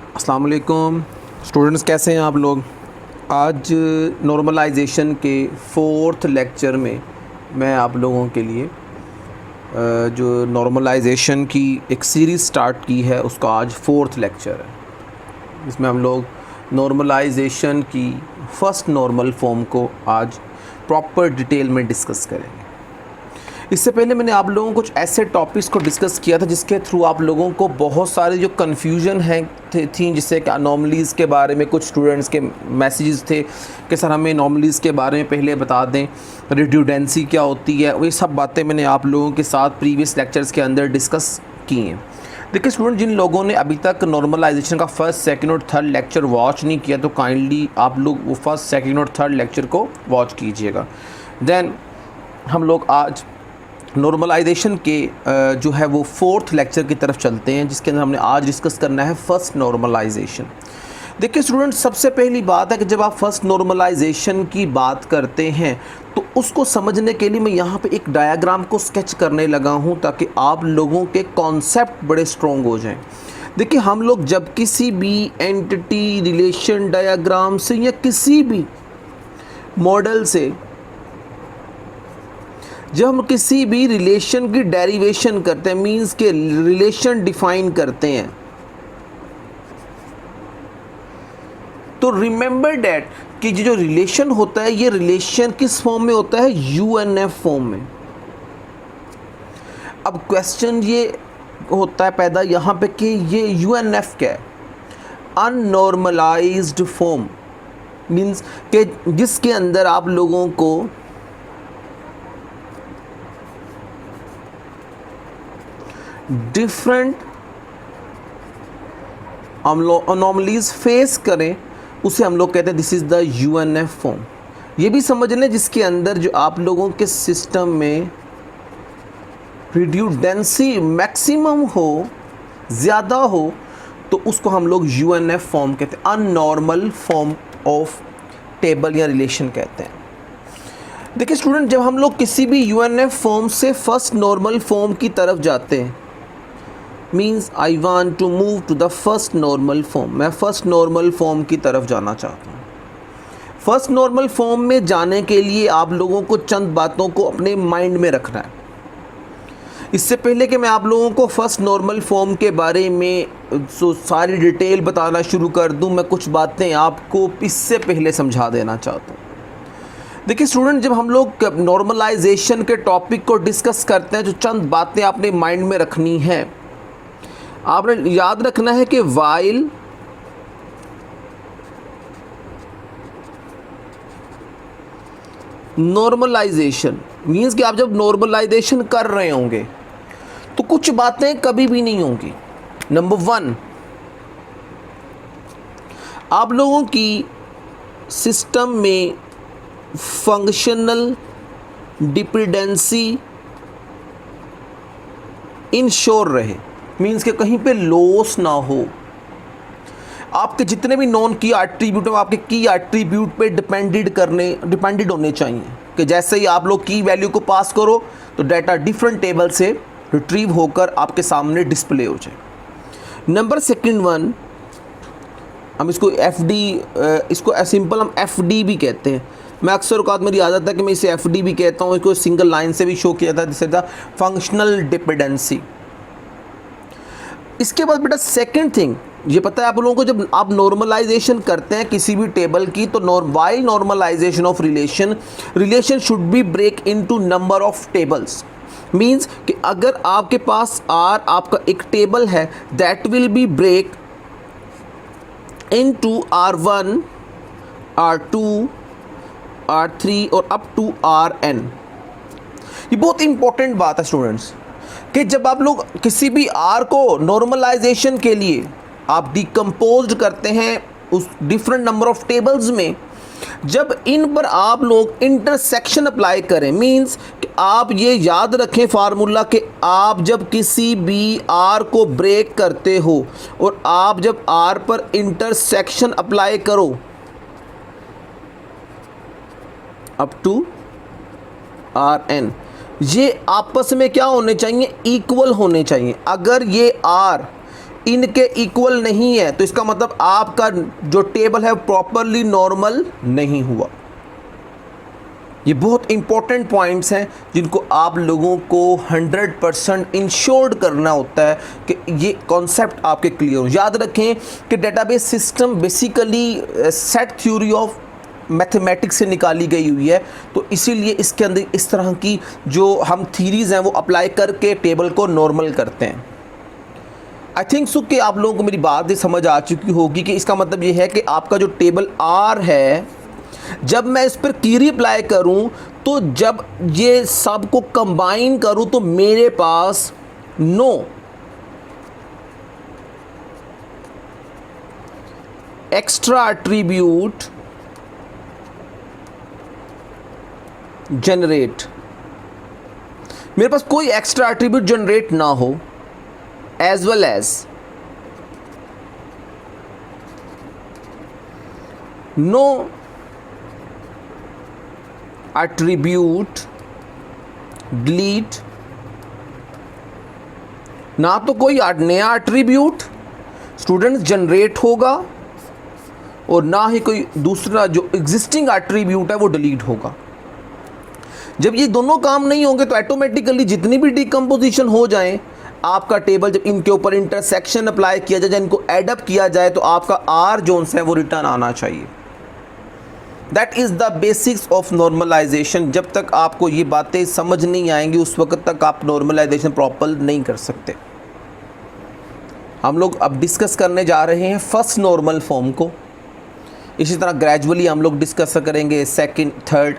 अस्सलाम वालेकुम स्टूडेंट्स, कैसे हैं आप लोग। आज नॉर्मलाइजेशन के 4th लेक्चर में मैं आप लोगों के लिए जो नॉर्मलाइजेशन की एक सीरीज़ स्टार्ट की है उसका आज 4th लेक्चर है। इसमें हम लोग नॉर्मलाइजेशन की फ़र्स्ट नॉर्मल फॉर्म को आज प्रॉपर डिटेल में डिस्कस करेंगे। इससे पहले मैंने आप लोगों को कुछ ऐसे टॉपिक्स को डिस्कस किया था जिसके थ्रू आप लोगों को बहुत सारे जो कन्फ्यूजन हैं थी, जिससे कि अनोमलीज़ के बारे में कुछ स्टूडेंट्स के मैसेजेस थे कि सर हमें अनोमलीज़ के बारे में पहले बता दें, रिड्यूडेंसी क्या होती है। ये सब बातें मैंने आप लोगों के साथ प्रीवियस लेक्चर्स के अंदर डिस्कस की हैं। देखिए स्टूडेंट, जिन लोगों ने अभी तक नॉर्मलाइजेशन का फर्स्ट, सेकंड और थर्ड लेक्चर वॉच नहीं किया तो काइंडली आप लोग वो फर्स्ट, सेकंड और थर्ड लेक्चर को वॉच कीजिएगा। देन हम लोग आज नॉर्मलाइजेशन के जो है वो 4th लेक्चर की तरफ चलते हैं, जिसके अंदर हमने आज डिस्कस करना है फर्स्ट नॉर्मलाइजेशन। देखिए स्टूडेंट, सबसे पहली बात है कि जब आप फर्स्ट नॉर्मलाइजेशन की बात करते हैं तो उसको समझने के लिए मैं यहाँ पे एक डायग्राम को स्केच करने लगा हूँ ताकि आप लोगों के कॉन्सेप्ट बड़े स्ट्रॉन्ग हो जाएं। देखिए हम लोग जब किसी भी एंटिटी रिलेशन डायग्राम से या किसी भी मॉडल से जब हम किसी भी रिलेशन की डेरिवेशन करते हैं, मींस के रिलेशन डिफाइन करते हैं, तो रिमेंबर डैट कि जो रिलेशन होता है ये रिलेशन किस फॉर्म में होता है, यूएनएफ फॉर्म में। अब क्वेश्चन ये होता है पैदा यहाँ पे कि ये यूएनएफ क्या है, अननॉर्मलाइज्ड फॉर्म, मींस के जिसके अंदर आप लोगों को डिफरेंट अनोमलीज फेस करें, उसे हम लोग कहते हैं this is the UNF form. ये भी समझ लें जिसके अंदर जो आप लोगों के सिस्टम में रिड्यूडेंसी मैक्सिमम हो, ज़्यादा हो, तो उसको हम लोग यूएनएफ फॉर्म कहते हैं, अननॉर्मल फॉर्म ऑफ टेबल या रिलेशन कहते हैं। देखिए स्टूडेंट, जब हम लोग किसी भी यूएनएफ फॉर्म से फर्स्ट नॉर्मल फॉर्म की तरफ जाते हैं, means I want to move to the first normal form, मैं फर्स्ट नॉर्मल फॉर्म की तरफ जाना चाहता हूँ। फर्स्ट नॉर्मल फॉर्म में जाने के लिए आप लोगों को चंद बातों को अपने माइंड में रखना है। इससे पहले कि मैं आप लोगों को फर्स्ट नॉर्मल फॉर्म के बारे में सारी डिटेल बताना शुरू कर दूं, मैं कुछ बातें आपको इससे पहले समझा देना चाहता हूँ। देखिए स्टूडेंट, जब हम लोग नॉर्मलाइजेशन के टॉपिक को डिस्कस करते हैं, जो चंद बातें आपने माइंड में रखनी है, आपने याद रखना है कि वाइल नॉर्मलाइजेशन मींस कि आप जब नॉर्मलाइजेशन कर रहे होंगे तो कुछ बातें कभी भी नहीं होंगी। नंबर 1, आप लोगों की सिस्टम में फंक्शनल डिपेंडेंसी इंश्योर रहे, मीन्स कि कहीं पे लॉस ना हो। आपके जितने भी नॉन की एट्रीब्यूट हैं आपके की एट्रीब्यूट पे डिपेंडेड होने चाहिए, कि जैसे ही आप लोग की वैल्यू को पास करो तो डाटा डिफरेंट टेबल से रिट्रीव होकर आपके सामने डिस्प्ले हो जाए। नंबर 2, हम इसको इसको सिंपल हम एफडी भी कहते हैं। मैं अक्सर औकात मेरी आदत है कि मैं इसे एफडी भी कहता हूँ, इसको सिंगल लाइन से भी शो किया था, this is the functional dependency. इसके बाद बेटा सेकंड थिंग ये पता है आप लोगों को, जब आप नॉर्मलाइजेशन करते हैं किसी भी टेबल की तो while normalization of relation should be break into number of tables, means कि अगर आपके पास आर आपका एक टेबल है, that will be break into R1, R2, R3 और अप टू Rn। ये बहुत इंपॉर्टेंट बात है स्टूडेंट्स कि जब आप लोग किसी भी आर को नॉर्मलाइजेशन के लिए आप डिकम्पोज करते हैं उस डिफरेंट नंबर ऑफ टेबल्स में, जब इन पर आप लोग इंटरसेक्शन अप्लाई करें, मींस कि आप ये याद रखें फार्मूला कि आप जब किसी भी आर को ब्रेक करते हो और आप जब आर पर इंटरसेक्शन अप्लाई करो अप टू Rn, ये आपस में क्या होने चाहिए, इक्वल होने चाहिए। अगर ये R इनके इक्वल नहीं है तो इसका मतलब आपका जो टेबल है प्रॉपरली नॉर्मल नहीं हुआ। ये बहुत इंपॉर्टेंट पॉइंट्स हैं जिनको आप लोगों को 100% इंश्योर्ड करना होता है कि ये कॉन्सेप्ट आपके क्लियर हो। याद रखें कि database system basically set theory of mathematics से निकाली गई हुई है, तो इसीलिए इसके अंदर इस तरह की जो हम थीरीज़ हैं वो अप्लाई करके टेबल को नॉर्मल करते हैं। आई थिंक सो कि आप लोगों को मेरी बात समझ आ चुकी होगी कि इसका मतलब ये है कि आपका जो टेबल आर है, जब मैं इस पर कीरी अप्लाई करूं तो जब ये सब को कंबाइन करूं तो मेरे पास नो एक्स्ट्रा एट्रीब्यूट जनरेट, मेरे पास कोई एक्स्ट्रा एट्रीब्यूट जनरेट ना हो, as well as no attribute delete, ना तो कोई नया एट्रीब्यूट स्टूडेंट्स जनरेट होगा और ना ही कोई दूसरा जो एग्जिस्टिंग एट्रीब्यूट है वो डिलीट होगा। जब ये दोनों काम नहीं होंगे तो ऑटोमेटिकली जितनी भी डिकम्पोजिशन हो जाए, आपका टेबल जब इनके ऊपर इंटरसेक्शन अप्लाई किया जाए, इनको एडअप किया जाए, तो आपका आर जोन्स है वो रिटर्न आना चाहिए। That is the basics of normalization. जब तक आपको ये बातें समझ नहीं आएंगी उस वक्त तक आप नॉर्मलाइजेशन प्रॉपर नहीं कर सकते। हम लोग अब डिस्कस करने जा रहे हैं फर्स्ट नॉर्मल फॉर्म को। इसी तरह ग्रेजुअली हम लोग डिस्कस करेंगे सेकंड, थर्ड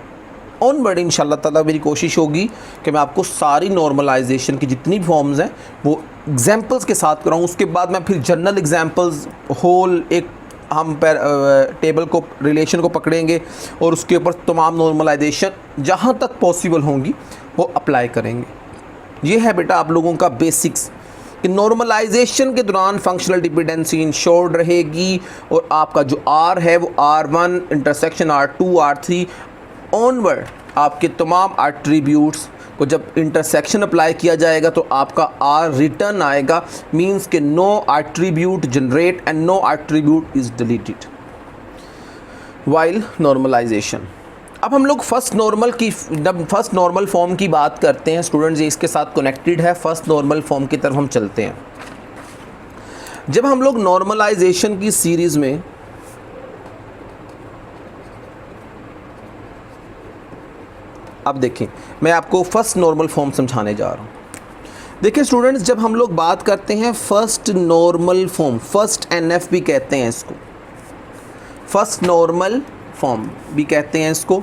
ऑनवर्ड। इंशाल्लाह ताला मेरी कोशिश होगी कि मैं आपको सारी नॉर्मलाइजेशन की जितनी भी फॉर्म्स हैं वो एग्जांपल्स के साथ कराऊँ। उसके बाद मैं फिर जनरल एग्जांपल्स होल एक हम टेबल को रिलेशन को पकड़ेंगे और उसके ऊपर तमाम नॉर्मलाइजेशन जहाँ तक पॉसिबल होंगी वो अप्लाई करेंगे। ये है बेटा आप लोगों का बेसिक्स कि नॉर्मलाइजेशन के दौरान फंक्शनल डिपेंडेंसी इंश्योर्ड रहेगी और आपका जो आर है वो R1 intersection R2 R3 onward आपके तमाम एट्रीब्यूट्स को जब इंटरसेक्शन अप्लाई किया जाएगा तो आपका आर रिटर्न आएगा। मींस के no attribute generate and no attribute is deleted while normalization. अब हम लोग फर्स्ट नॉर्मल फॉर्म की बात करते हैं स्टूडेंट्स, ये इसके साथ कनेक्टेड है। फर्स्ट नॉर्मल फॉर्म की तरफ हम चलते हैं। जब हम लोग नॉर्मलाइजेशन की सीरीज़ में अब देखें, मैं आपको फर्स्ट नॉर्मल फॉर्म समझाने जा रहा हूँ। देखिए स्टूडेंट्स, जब हम लोग बात करते हैं first normal form, first NF भी कहते हैं इसको, फर्स्ट नॉर्मल फॉर्म भी कहते हैं इसको।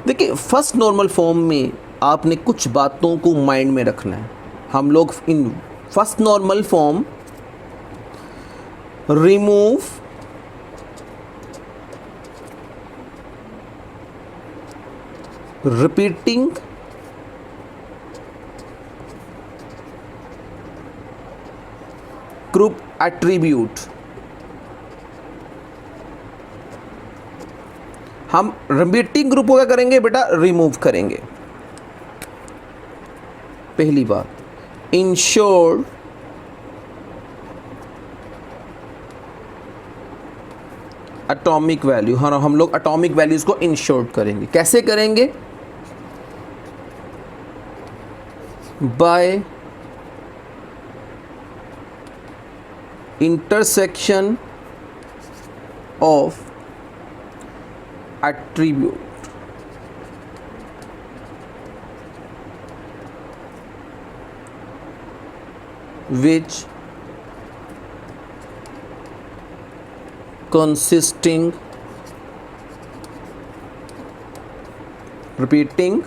देखिए फर्स्ट नॉर्मल फॉर्म में आपने कुछ बातों को माइंड में रखना है। हम लोग in first normal form remove repeating group attribute, हम रिपीटिंग ग्रुप को क्या करेंगे बेटा, रिमूव करेंगे। पहली बात इंश्योर एटॉमिक वैल्यू, हाँ हम लोग एटॉमिक वैल्यूज को इंश्योर करेंगे। कैसे करेंगे, by intersection of attribute which consisting repeating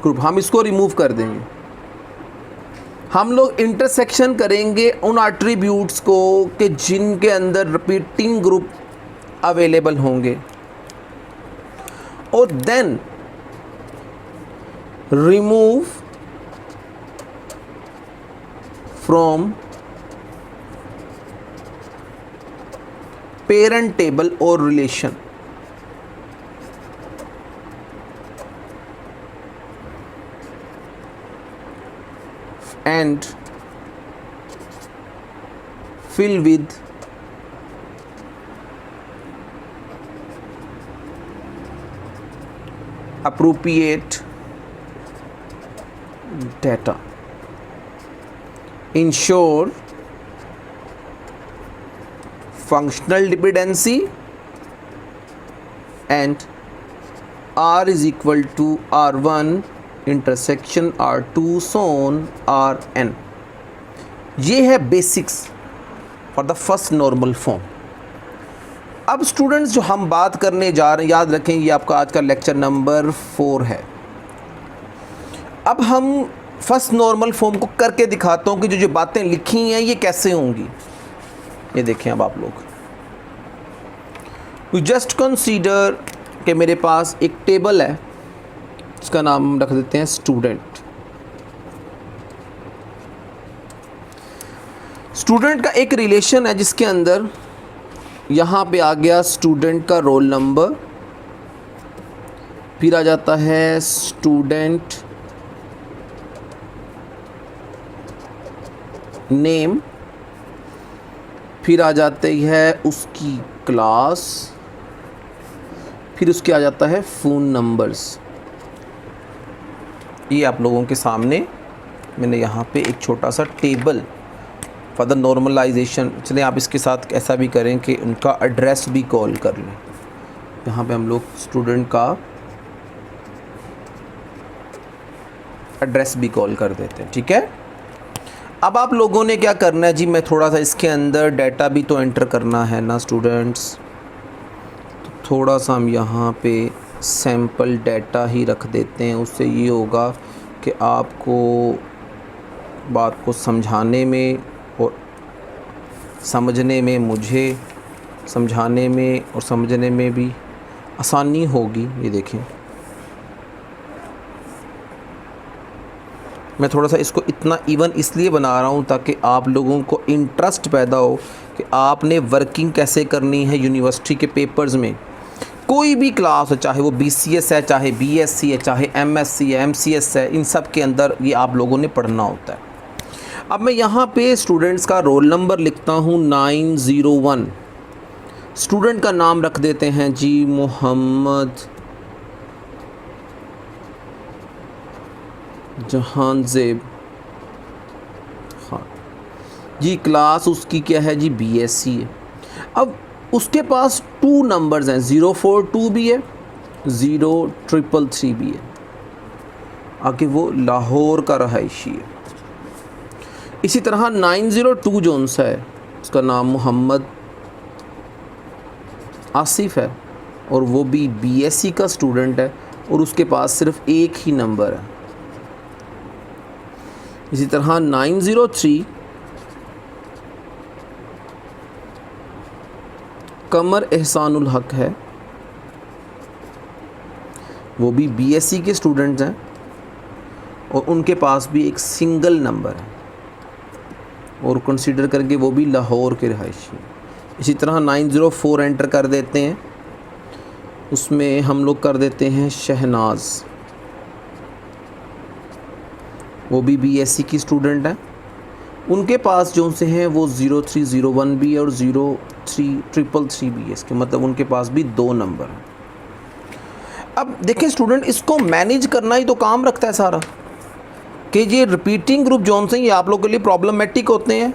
group, हम इसको रिमूव कर देंगे। हम लोग इंटरसेक्शन करेंगे उन एट्रीब्यूट्स को कि जिनके अंदर रिपीटिंग ग्रुप अवेलेबल होंगे और then remove from parent table और relation. And fill with appropriate data. Ensure functional dependency and R is equal to R1 intersection R2 so on Rn. ये है basics for the first normal form. अब students जो हम बात करने जा रहे हैं, याद रखें ये आपका आज का लेक्चर नंबर 4 है. अब हम फर्स्ट नॉर्मल फॉर्म को करके दिखाता हूँ कि जो बातें लिखी हैं ये कैसे होंगी. ये देखें अब आप लोग, यू जस्ट कंसीडर कि मेरे पास एक टेबल है, इसका नाम रख देते हैं स्टूडेंट. स्टूडेंट का एक रिलेशन है जिसके अंदर यहाँ पे आ गया स्टूडेंट का रोल नंबर, फिर आ जाता है स्टूडेंट नेम, फिर आ जाती है उसकी क्लास, फिर उसके आ जाता है फ़ोन नंबर्स. ये आप लोगों के सामने मैंने यहाँ पे एक छोटा सा टेबल फॉर द नॉर्मलाइजेशन. चलिए आप इसके साथ ऐसा भी करें कि उनका एड्रेस भी कॉल कर लें. यहाँ पे हम लोग स्टूडेंट का एड्रेस भी कॉल कर देते हैं. ठीक है. अब आप लोगों ने क्या करना है जी, मैं थोड़ा सा इसके अंदर डाटा भी तो एंटर करना है ना स्टूडेंट्स. तो थोड़ा सा हम यहाँ पे सैम्पल डाटा ही रख देते हैं. उससे ये होगा कि आपको बात को समझाने में और समझने में, मुझे समझाने में और समझने में भी आसानी होगी. ये देखें, मैं थोड़ा सा इसको इतना इवन इसलिए बना रहा हूँ ताकि आप लोगों को इंटरेस्ट पैदा हो कि आपने वर्किंग कैसे करनी है. यूनिवर्सिटी के पेपर्स में कोई भी क्लास हो, चाहे वो BCS है, चाहे BSc है, चाहे MSc है, MCS है, इन सब के अंदर ये आप लोगों ने पढ़ना होता है. अब मैं यहाँ पे स्टूडेंट्स का रोल नंबर लिखता हूँ 901. स्टूडेंट का नाम रख देते हैं जी मोहम्मद जहांजेब खान जी. क्लास उसकी क्या है जी, BSc है. अब उसके पास 2 नंबर्स हैं, 042 भी है, 0333 भी है. आगे वो लाहौर का रहायशी है. इसी तरह 902 जोन सा है, उसका नाम मोहम्मद आसिफ है और वो भी BSc का स्टूडेंट है और उसके पास सिर्फ एक ही नंबर है. इसी तरह 903 कमर एहसानुल हक है, वो भी BSc के स्टूडेंट्स हैं और उनके पास भी एक सिंगल नंबर है और कंसीडर करके वो भी लाहौर के रहायशी. इसी तरह 904 एंटर कर देते हैं, उसमें हम लोग कर देते हैं शहनाज, वो भी BSc की स्टूडेंट है. उनके पास जो से हैं वो 0301 भी है और 03333 भी है. इसके मतलब उनके पास भी 2 नंबर हैं. अब देखें स्टूडेंट, इसको मैनेज करना ही तो काम रखता है सारा, कि ये रिपीटिंग ग्रुप जोन से ये आप लोगों के लिए प्रॉब्लमेटिक होते हैं.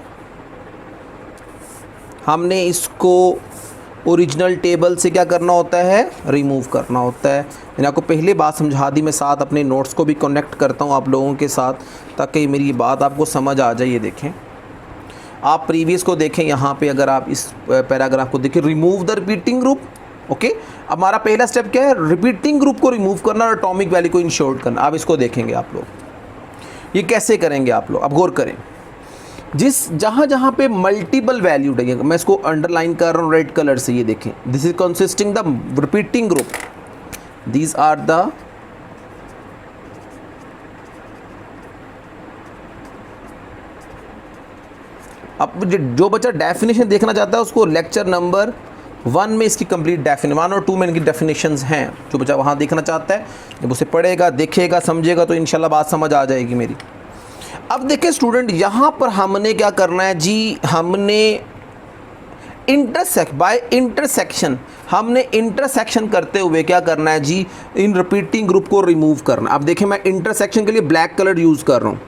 हमने इसको ओरिजिनल टेबल से क्या करना होता है, रिमूव करना होता है. मैंने आपको पहले बात समझा दी, मैं साथ अपने नोट्स को भी कनेक्ट करता हूँ आप लोगों के साथ ताकि मेरी ये बात आपको समझ आ जाए. ये देखें, आप प्रीवियस को देखें, यहाँ पे अगर आप इस पैराग्राफ को देखें, remove the repeating group. Okay, अब हमारा पहला स्टेप क्या है, रिपीटिंग ग्रुप को रिमूव करना और एटॉमिक वैल्यू को इंशोर्ट करना. आप इसको देखेंगे आप लोग, ये कैसे करेंगे आप लोग, अब गौर करें. जहाँ जहाँ पे मल्टीपल वैल्यू लगेगा, मैं इसको अंडरलाइन कर रहा हूँ रेड कलर से. ये देखें, this is consisting the repeating group, these are the अब जो बच्चा डेफिनेशन देखना चाहता है उसको लेक्चर नंबर 1 में इसकी कंप्लीट डेफिनेशन, 1 और 2 में इनकी डेफिनेशंस हैं. जो बच्चा वहाँ देखना चाहता है जब उसे पढ़ेगा, देखेगा, समझेगा तो इंशाल्लाह बात समझ आ जाएगी मेरी. अब देखें स्टूडेंट, यहाँ पर हमने क्या करना है जी, हमने इंटरसेक्शन हमने इंटरसेक्शन करते हुए क्या करना है जी, इन रिपीटिंग ग्रुप को रिमूव करना। अब देखिए मैं इंटरसेक्शन के लिए ब्लैक कलर यूज़ कर रहा हूँ।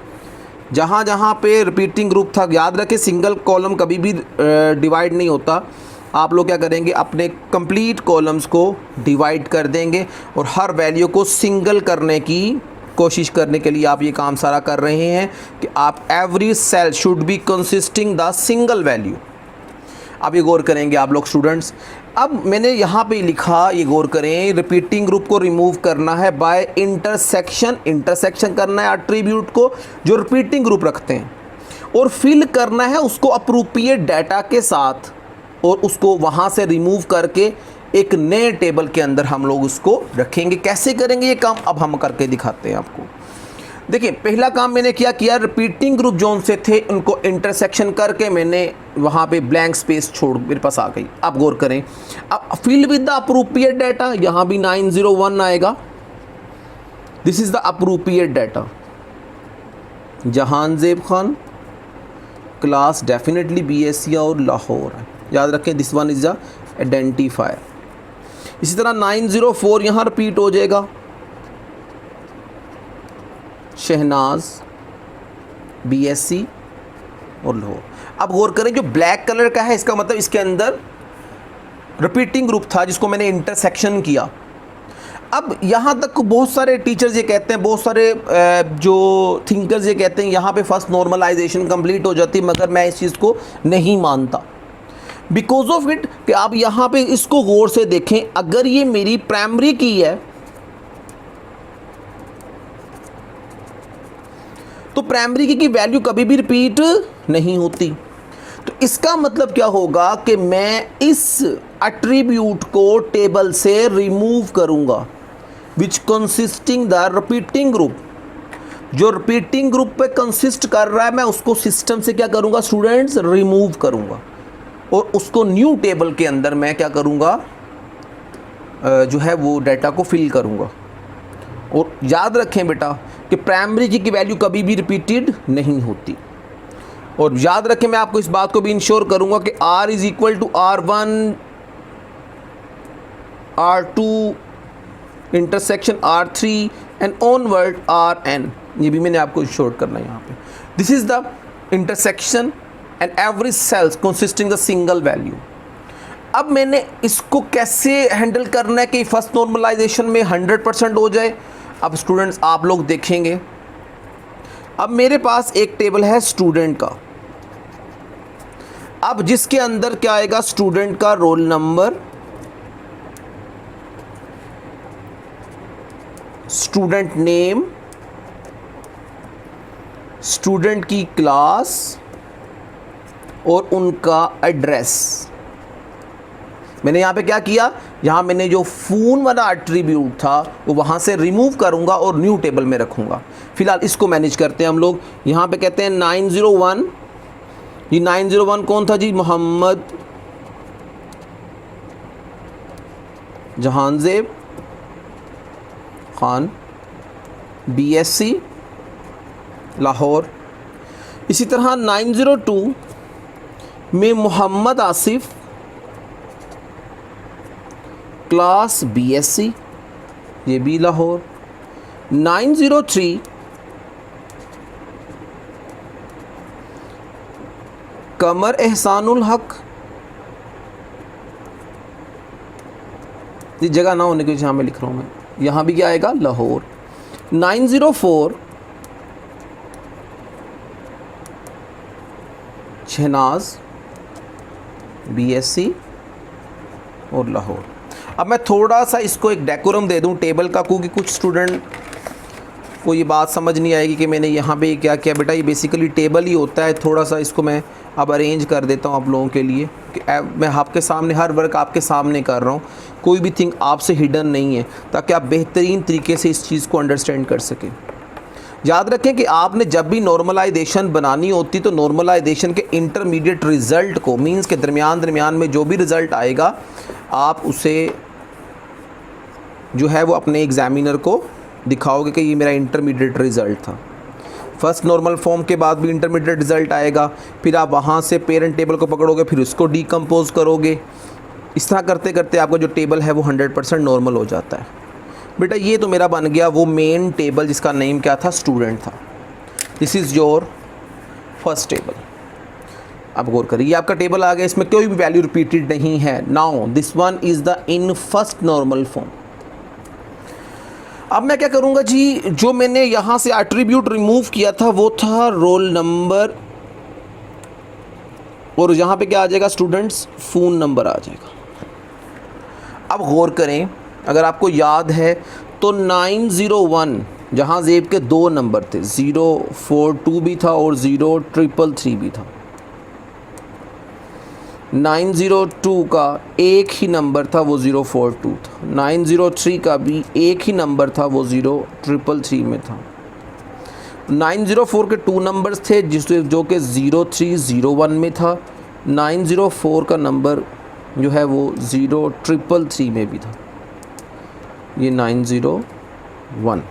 जहाँ जहाँ पे रिपीटिंग ग्रुप था, याद रखें सिंगल कॉलम कभी भी डिवाइड नहीं होता। आप लोग क्या करेंगे, अपने कंप्लीट कॉलम्स को डिवाइड कर देंगे और हर वैल्यू को सिंगल करने की कोशिश करने के लिए आप ये काम सारा कर रहे हैं कि आप every cell should be consisting the single value. अब ये गौर करेंगे आप लोग स्टूडेंट्स। अब मैंने यहाँ पे लिखा, ये गौर करें, रिपीटिंग ग्रुप को रिमूव करना है बाय इंटरसेक्शन। इंटरसेक्शन करना है एट्रीब्यूट को जो रिपीटिंग ग्रुप रखते हैं, और फिल करना है उसको अप्रोप्रिएट डाटा के साथ, और उसको वहाँ से रिमूव करके एक नए टेबल के अंदर हम लोग उसको रखेंगे। कैसे करेंगे ये काम, अब हम करके दिखाते हैं आपको। देखिए पहला काम मैंने क्या किया, रिपीटिंग ग्रुप जोन से थे उनको इंटरसेक्शन करके मैंने वहाँ पे ब्लैंक स्पेस छोड़ मेरे पास आ गई। अब गौर करें, अब fill with the appropriate data, यहाँ भी 901 आएगा। This is the appropriate data. Jahanzeb Khan, class definitely BSc और लाहौर है, याद रखें। This one is the identifier. इसी तरह 904 यहाँ रिपीट हो जाएगा, शहनाज, BSc और लाहौर। अब गौर करें जो ब्लैक कलर का है इसका मतलब इसके अंदर रिपीटिंग ग्रुप था जिसको मैंने इंटरसेक्शन किया। अब यहाँ तक बहुत सारे टीचर्स ये कहते हैं, बहुत सारे जो थिंकर्स ये कहते हैं यहाँ पे फर्स्ट नॉर्मलाइजेशन कंप्लीट हो जाती, मगर मैं इस चीज़ को नहीं मानता। बिकॉज ऑफ इट कि आप यहाँ पे इसको गौर से देखें, अगर ये मेरी प्राइमरी की है तो प्राइमरी की वैल्यू कभी भी रिपीट नहीं होती। तो इसका मतलब क्या होगा कि मैं इस एट्रीब्यूट को टेबल से रिमूव करूंगा, विच कंसिस्टिंग द रिपीटिंग ग्रुप। जो रिपीटिंग ग्रुप पे कंसिस्ट कर रहा है मैं उसको सिस्टम से क्या करूंगा स्टूडेंट्स, रिमूव करूंगा, और उसको न्यू टेबल के अंदर मैं क्या करूंगा, जो है वो डाटा को फिल करूंगा। और याद रखें बेटा कि प्राइमरी की वैल्यू कभी भी रिपीटेड नहीं होती। और याद रखें मैं आपको इस बात को भी इंश्योर करूंगा कि R is equal to R1 R2 intersection R3 and onward Rn। ये भी मैंने आपको इंश्योर करना है यहाँ पे। This is the intersection and every cells consisting the single value. अब मैंने इसको कैसे हैंडल करना है कि फर्स्ट नॉर्मलाइजेशन में 100% हो जाए। अब स्टूडेंट्स आप लोग देखेंगे, अब मेरे पास एक टेबल है स्टूडेंट का, अब जिसके अंदर क्या आएगा, स्टूडेंट का roll number, student name, student की क्लास और उनका एड्रेस। मैंने यहाँ पे क्या किया, यहाँ मैंने जो फ़ोन वाला एट्रीब्यूट था वो वहाँ से रिमूव करूँगा और न्यू टेबल में रखूँगा। फ़िलहाल इसको मैनेज करते हैं हम लोग। यहाँ पे कहते हैं 901, ये 901 कौन था जी, मोहम्मद जहांजेब खान, BSc लाहौर। इसी तरह 902 में मोहम्मद आसिफ, क्लास BSc, ये भी लाहौर। 903 कमर एहसानुल हक, ये जगह ना होने की वजह में लिख रहा हूँ मैं, यहाँ भी क्या आएगा, लाहौर। 904 शहनाज, BSc और लाहौर। अब मैं थोड़ा सा इसको एक डेकोरम दे दूं टेबल का, क्योंकि कुछ स्टूडेंट को ये बात समझ नहीं आएगी कि मैंने यहाँ पे क्या किया। बेटा ये बेसिकली टेबल ही होता है, थोड़ा सा इसको मैं अब अरेंज कर देता हूँ आप लोगों के लिए कि मैं आपके सामने हर वर्क आपके सामने कर रहा हूँ, कोई भी थिंग आपसे हिडन नहीं है, ताकि आप बेहतरीन तरीके से इस चीज़ को अंडरस्टैंड कर सकें। याद रखें कि आपने जब भी नॉर्मलाइजेशन बनानी होती तो नॉर्मलाइजेशन के इंटरमीडिएट रिज़ल्ट को, मींस के दरमियान में जो भी रिज़ल्ट आएगा आप उसे जो है वो अपने एग्ज़ामिनर को दिखाओगे कि ये मेरा इंटरमीडिएट रिज़ल्ट था। फर्स्ट नॉर्मल फॉर्म के बाद भी इंटरमीडिएट रिजल्ट आएगा, फिर आप वहाँ से पेरेंट टेबल को पकड़ोगे, फिर उसको डीकम्पोज करोगे। इस तरह करते करते आपका जो टेबल है वो 100% नॉर्मल हो जाता है। बेटा ये तो मेरा बन गया वो मेन टेबल जिसका नेम क्या था, स्टूडेंट था। This is your first table. अब गौर करिए, ये आपका टेबल आ गया, इसमें कोई भी वैल्यू रिपीटेड नहीं है। Now this one is the in first normal form. अब मैं क्या करूँगा जी, जो मैंने यहाँ से एट्रीब्यूट रिमूव किया था वो था रोल नंबर, और यहाँ पे क्या आ जाएगा, स्टूडेंट्स फ़ोन नंबर आ जाएगा। अब गौर करें, अगर आपको याद है तो 901 जहाँ ज़ेब के 2 नंबर थे, 042 भी था और 0333 भी था। 902 का एक ही नंबर था, वो 042 था। 903 का भी एक ही नंबर था, वो 0333 में था। 904 के 2 नंबर्स थे जो कि 0301 में था। 904 का नंबर जो है वो 0333 में भी था। ये 901।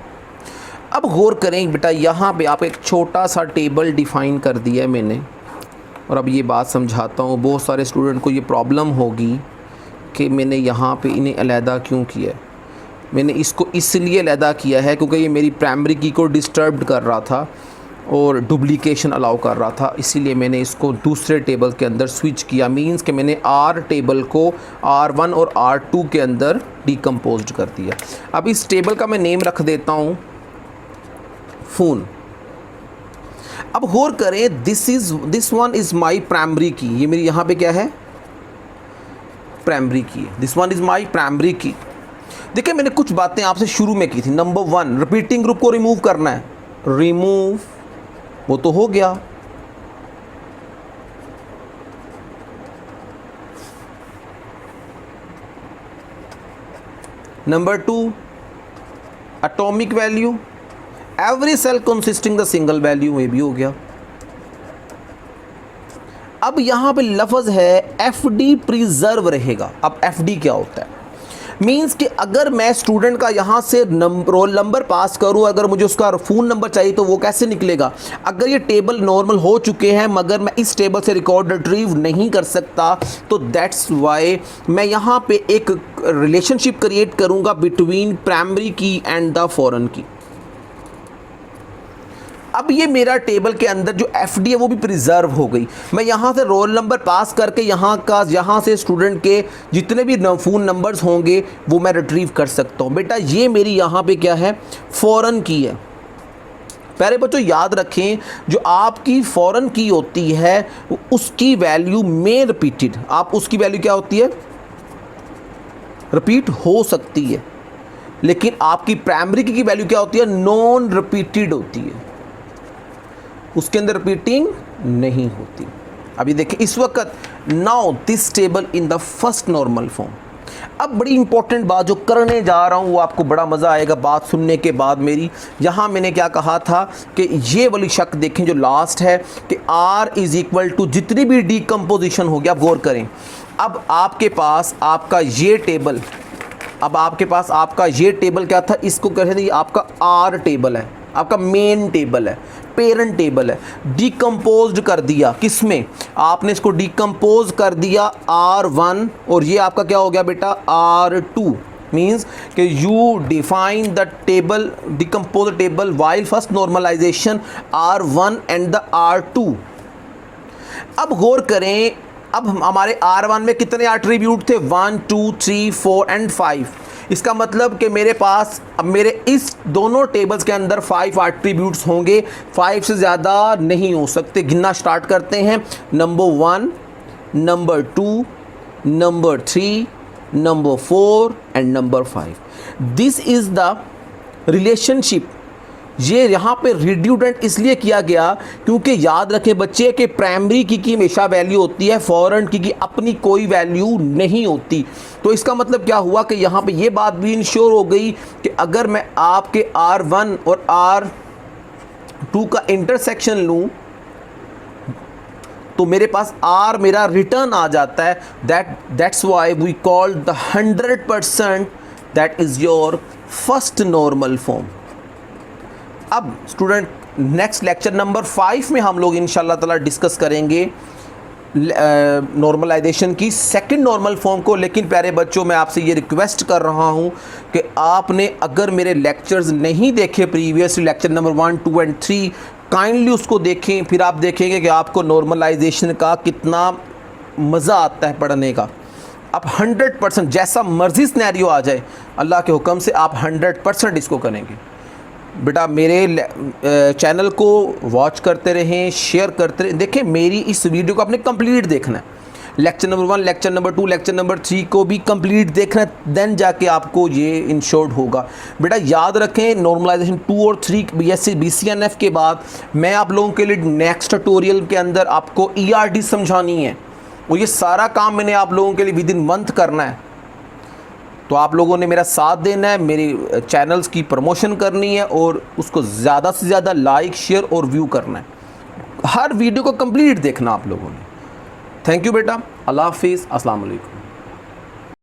अब गौर करें बेटा, यहाँ पे आप एक छोटा सा टेबल डिफ़ाइन कर दिया है मैंने, और अब ये बात समझाता हूँ। बहुत सारे स्टूडेंट को ये प्रॉब्लम होगी कि मैंने यहाँ पे इन्हें अलहदा क्यों किया है। मैंने इसको इसलिए अलहदा किया है क्योंकि ये मेरी प्राइमरी की को डिस्टर्ब कर रहा था और डुप्लीकेशन अलाउ कर रहा था, इसीलिए मैंने इसको दूसरे टेबल के अंदर स्विच किया। मींस कि मैंने आर टेबल को R1 और R2 के अंदर डिकम्पोज कर दिया। अब इस टेबल का मैं नेम रख देता हूँ फ़ोन। अब गौर करें, this one is my primary की। ये मेरी यहाँ पे क्या है, प्राइमरी की है। This one is my primary की। देखिए मैंने कुछ बातें आपसे शुरू में की थी। नंबर 1, रिपीटिंग ग्रुप को रिमूव करना है। रिमूव, वो तो हो गया। Number 2, atomic value, every cell consisting the single value, ये भी हो गया। अब यहाँ पे लफ्ज़ है FD प्रिजर्व रहेगा। अब FD क्या होता है, मींस कि अगर मैं स्टूडेंट का यहाँ से रोल नंबर पास करूँ, अगर मुझे उसका फ़ोन नंबर चाहिए तो वो कैसे निकलेगा। अगर ये टेबल नॉर्मल हो चुके हैं मगर मैं इस टेबल से रिकॉर्ड रिट्रीव नहीं कर सकता, तो दैट्स वाई मैं यहाँ पे एक रिलेशनशिप क्रिएट करूँगा बिटवीन प्राइमरी की एंड द फॉरेन की। अब ये मेरा टेबल के अंदर जो FD है वो भी प्रिजर्व हो गई। मैं यहाँ से रोल नंबर पास करके यहाँ से स्टूडेंट के जितने भी फ़ोन नंबर्स होंगे वो मैं रिट्रीव कर सकता हूँ। बेटा ये मेरी यहाँ पे क्या है, फॉरेन की है। पहले बच्चों याद रखें, जो आपकी फॉरेन की होती है उसकी वैल्यू में रिपीटेड, आप उसकी वैल्यू क्या होती है, रिपीट हो सकती है, लेकिन आपकी प्राइमरी की वैल्यू क्या होती है, नॉन रिपीटेड होती है, उसके अंदर रिपीटिंग नहीं होती। अभी देखिए इस वक्त, now this table in the first normal form. अब बड़ी इंपॉर्टेंट बात जो करने जा रहा हूँ वो आपको बड़ा मज़ा आएगा बात सुनने के बाद मेरी। यहाँ मैंने क्या कहा था कि ये वाली शक देखें जो लास्ट है कि R इज़ इक्वल टू जितनी भी डीकम्पोजिशन होगी। आप गौर करें, अब आपके पास आपका ये टेबल, अब आपके पास आपका ये टेबल क्या था, इसको कहते हैं आपका R टेबल है, आपका मेन टेबल है, पेरेंट टेबल है। डिकम्पोज कर दिया किसमें, आपने इसको डिकम्पोज कर दिया R1 और ये आपका क्या हो गया बेटा R2। मीन्स कि you define the table, decompose table while first normalization R1 and the R2। अब गौर करें, अब हमारे R1 में कितने एट्रीब्यूट थे, 1 2 3 4 एंड 5। इसका मतलब कि मेरे पास अब मेरे इस दोनों टेबल्स के अंदर 5 एट्रीब्यूट्स होंगे, 5 से ज़्यादा नहीं हो सकते। गिनना स्टार्ट करते हैं, number 1, number 2, number 3, number 4 and number 5। This is the relationship. ये यहाँ पे रिड्यूडेंट इसलिए किया गया क्योंकि याद रखें बच्चे कि प्राइमरी की हमेशा वैल्यू होती है, फॉरेन की अपनी कोई वैल्यू नहीं होती। तो इसका मतलब क्या हुआ कि यहाँ पे ये बात भी इंश्योर हो गई कि अगर मैं आपके R1 और R2 का इंटरसेक्शन लूँ तो मेरे पास R मेरा रिटर्न आ जाता है। That's why we call the 100% that is your first normal form. अब स्टूडेंट नेक्स्ट लेक्चर नंबर 5 में हम लोग इंशाल्लाह ताला डिस्कस करेंगे नॉर्मलाइजेशन की सेकंड नॉर्मल फॉर्म को। लेकिन प्यारे बच्चों, मैं आपसे ये रिक्वेस्ट कर रहा हूँ कि आपने अगर मेरे लेक्चर्स नहीं देखे previous lecture number 1, 2 and 3, kindly उसको देखें। फिर आप देखेंगे कि आपको नॉर्मलाइजेशन का कितना मज़ा आता है पढ़ने का। आप 100% जैसा मर्जी सिनेरियो आ जाए, अल्लाह के हुक्म से आप 100% इसको करेंगे। बेटा मेरे चैनल को वॉच करते रहें, शेयर करते रहें। देखिए मेरी इस वीडियो को आपने कंप्लीट देखना है। Lecture number 1, lecture number 2, lecture number 3 को भी कंप्लीट देखना है, देन जाके आपको ये इंश्योर्ड होगा। बेटा याद रखें, नॉर्मलाइजेशन 2 और 3 BSc BCNF के बाद मैं आप लोगों के लिए नेक्स्ट ट्यूटोरियल के अंदर आपको ERD समझानी है, और ये सारा काम मैंने आप लोगों के लिए विद इन मंथ करना है। तो आप लोगों ने मेरा साथ देना है, मेरी चैनल्स की प्रमोशन करनी है, और उसको ज़्यादा से ज़्यादा लाइक, शेयर और व्यू करना है। हर वीडियो को कंप्लीट देखना आप लोगों ने। थैंक यू बेटा। अल्लाह हाफिज़। अस्सलाम वालेकुम।